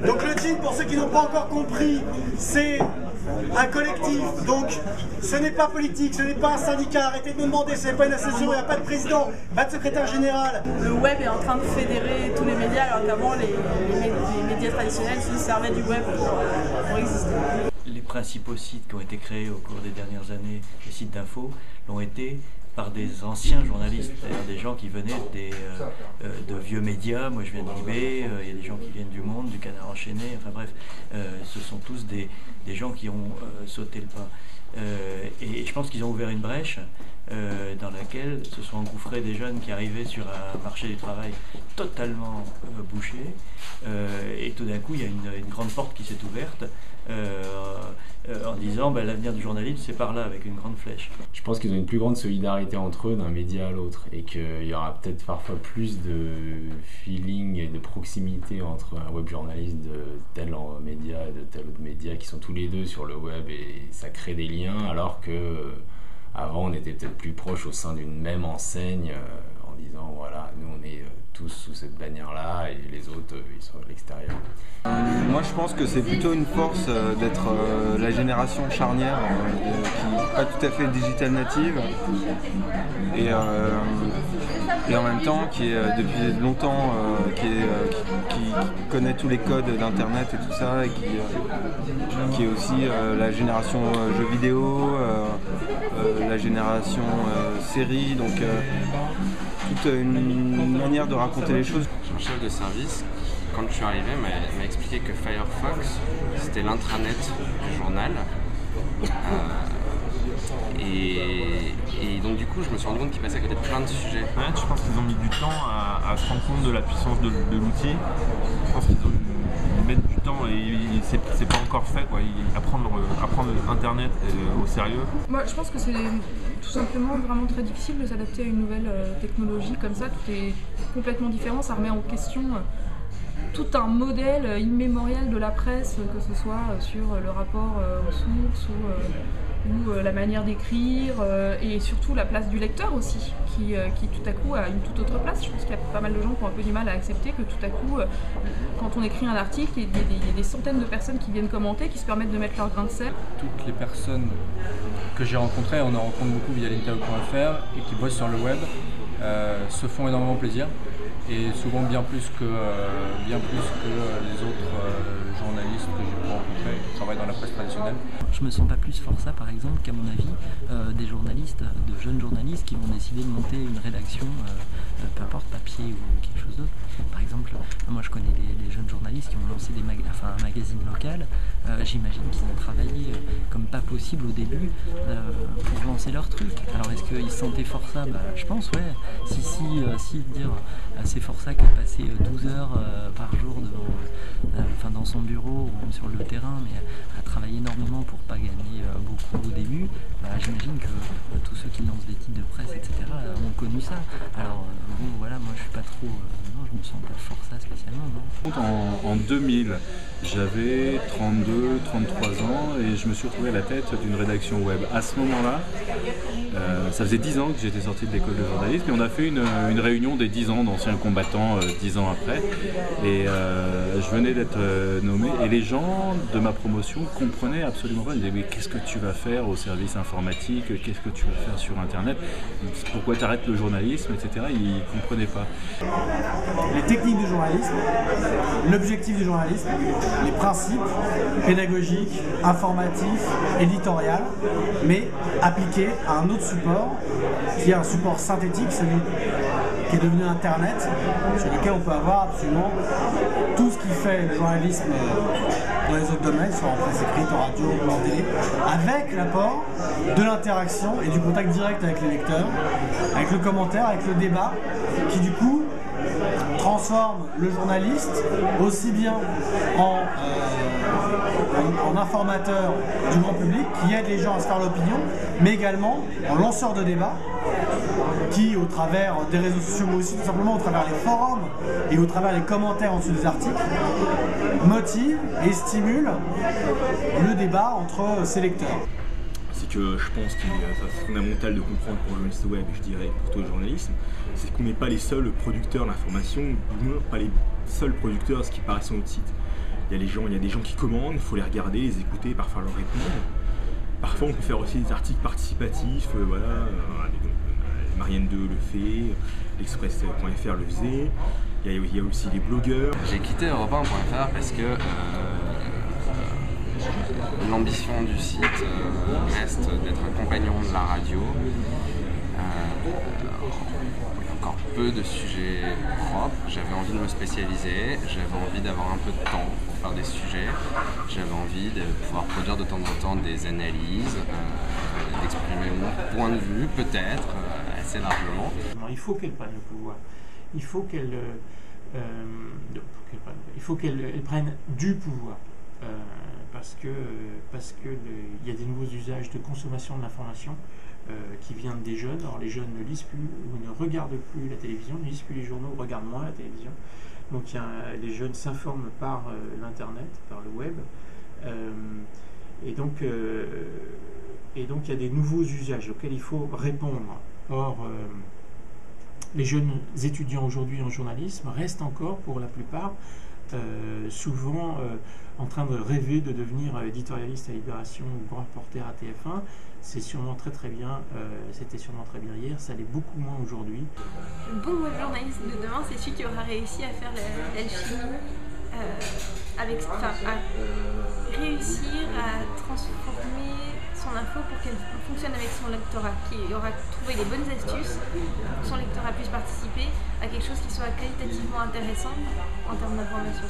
Donc le GIN, pour ceux qui n'ont pas encore compris, c'est un collectif, donc ce n'est pas politique, ce n'est pas un syndicat, arrêtez de me demander, ce n'est pas une association, il n'y a pas de président, pas de secrétaire général. Le web est en train de fédérer tous les médias, alors qu'avant les médias traditionnels se servaient du web pour exister. Les principaux sites qui ont été créés au cours des dernières années, les sites d'info, l'ont été par des anciens journalistes, c'est-à-dire des gens qui venaient de vieux médias. Moi je viens de Libé, il y a des gens qui viennent du Monde, du Canard enchaîné, enfin bref, ce sont tous des gens qui ont sauté le pas. Et je pense qu'ils ont ouvert une brèche dans laquelle se sont engouffrés des jeunes qui arrivaient sur un marché du travail totalement bouché, et tout d'un coup il y a une grande porte qui s'est ouverte en disant l'avenir du journalisme c'est par là, avec une grande flèche. Je pense qu'ils ont une plus grande solidarité entre eux d'un média à l'autre, et qu'il y aura peut-être parfois plus de feeling et de proximité entre un web journaliste de tel média et de tel autre média qui sont tous les deux sur le web, et ça crée des liens, alors que avant on était peut-être plus proches au sein d'une même enseigne en disant voilà, nous on est tous sous cette bannière-là et les autres ils sont à l'extérieur. Moi je pense que c'est plutôt une force d'être la génération charnière qui n'est pas tout à fait digital native et en même temps qui est depuis longtemps qui connaît tous les codes d'internet et tout ça, et qui est aussi la génération jeux vidéo, la génération série, donc toute une manière de raconter les choses. Mon chef de service, quand je suis arrivé, m'a expliqué que Firefox, c'était l'intranet du journal. Et donc du coup, je me suis rendu compte qu'il passait à côté de plein de sujets. Ouais, je pense qu'ils ont mis du temps à se rendre compte de la puissance de l'outil. Je pense qu'ils mettent du temps et c'est pas encore fait, quoi. Apprendre Internet au sérieux. Moi, je pense que c'est tout simplement vraiment très difficile de s'adapter à une nouvelle technologie comme ça. Tout est complètement différent, ça remet en question tout un modèle immémorial de la presse, que ce soit sur le rapport aux sources ou la manière d'écrire, et surtout la place du lecteur aussi, qui tout à coup a une toute autre place. Je pense qu'il y a pas mal de gens qui ont un peu du mal à accepter que tout à coup, quand on écrit un article, il y a des centaines de personnes qui viennent commenter, qui se permettent de mettre leur grain de sel. Toutes les personnes que j'ai rencontrées, on en rencontre beaucoup via l'interview.fr et qui bossent sur le web, se font énormément plaisir, et souvent bien plus que les autres journalistes que j'ai pu rencontrer qui travaillent dans la presse traditionnelle. Je me sens pas plus forçat par exemple qu'à mon avis des journalistes, de jeunes journalistes qui vont décider de monter une rédaction, peu importe papier ou quelque chose d'autre. Par exemple, moi je connais des jeunes journalistes qui ont lancé un magazine local. J'imagine qu'ils ont travaillé comme pas possible au début pour lancer leur truc. Alors est-ce qu'ils se sentaient forçats? Je pense ouais. Si dire c'est forçat que de passer 12 heures par jour dans son bureau ou même sur le terrain, mais à travailler énormément pour pas gagner beaucoup au début, j'imagine que tous ceux qui lancent des titres de presse, etc. ont connu ça. Alors bon voilà, moi je suis pas trop... non, je me sens pas forçat spécialement, non. En 2000, j'avais 32, 33 ans et je me suis retrouvé à la tête d'une rédaction web. À ce moment-là, ça faisait 10 ans que j'étais sorti de l'école de journalisme, et on a fait une réunion des 10 ans d'anciens combattants 10 ans après, et je venais d'être nommé, et les gens de ma promotion comprenaient absolument pas. Ils disaient mais qu'est-ce que tu vas faire au service informatique, qu'est-ce que tu vas faire sur internet, pourquoi tu arrêtes le journalisme, etc. Ils comprenaient pas. Les techniques du journalisme, l'objectif du journalisme, les principes pédagogiques, informatifs, éditorial, mais appliqués à un autre support qui est un support synthétique, celui qui est devenu Internet, sur lequel on peut avoir absolument tout ce qui fait le journalisme dans les autres domaines, soit en presse écrite, en radio ou en télé, avec l'apport de l'interaction et du contact direct avec les lecteurs, avec le commentaire, avec le débat, qui du coup transforme le journaliste aussi bien en informateur du grand public, qui aide les gens à se faire l'opinion, mais également en lanceur de débat, qui au travers des réseaux sociaux, mais aussi tout simplement au travers des forums et au travers des commentaires en dessous des articles, motive et stimule le débat entre ses lecteurs. C'est que je pense qu'il est fondamental de comprendre pour le journaliste web, et je dirais pour tout le journalisme, c'est qu'on n'est pas les seuls producteurs d'information, pas les seul producteur, ce qui paraît sur notre site. Il y a des gens qui commandent, il faut les regarder, les écouter, parfois leur répondre. Parfois on peut faire aussi des articles participatifs, Marianne 2 le fait, l'Express.fr le faisait, il y a aussi les blogueurs. J'ai quitté Europe1.fr parce que l'ambition du site reste d'être un compagnon de la radio. Il y a encore peu de sujets propres, j'avais envie de me spécialiser, j'avais envie d'avoir un peu de temps pour faire des sujets, j'avais envie de pouvoir produire de temps en temps des analyses, d'exprimer mon point de vue peut-être, assez largement. Il faut qu'elle prenne le pouvoir, il faut qu'elle prenne du pouvoir. Parce que il y a des nouveaux usages de consommation de l'information qui viennent des jeunes. Alors les jeunes ne lisent plus ou ne regardent plus la télévision, ne lisent plus les journaux, regardent moins la télévision. Donc les jeunes s'informent par l'internet, par le web. Et donc il y a des nouveaux usages auxquels il faut répondre. Or, les jeunes étudiants aujourd'hui en journalisme restent encore pour la plupart souvent en train de rêver de devenir éditorialiste à Libération ou reporter à TF1. C'est sûrement très bien, c'était sûrement très bien hier, ça l'est beaucoup moins aujourd'hui. Le bon web journaliste de demain, c'est celui qui aura réussi à faire l'alchimie, à réussir à transformer son info pour qu'elle fonctionne avec son lectorat, qui aura trouvé les bonnes astuces pour que son lectorat puisse participer à quelque chose qui soit qualitativement intéressant en termes d'information.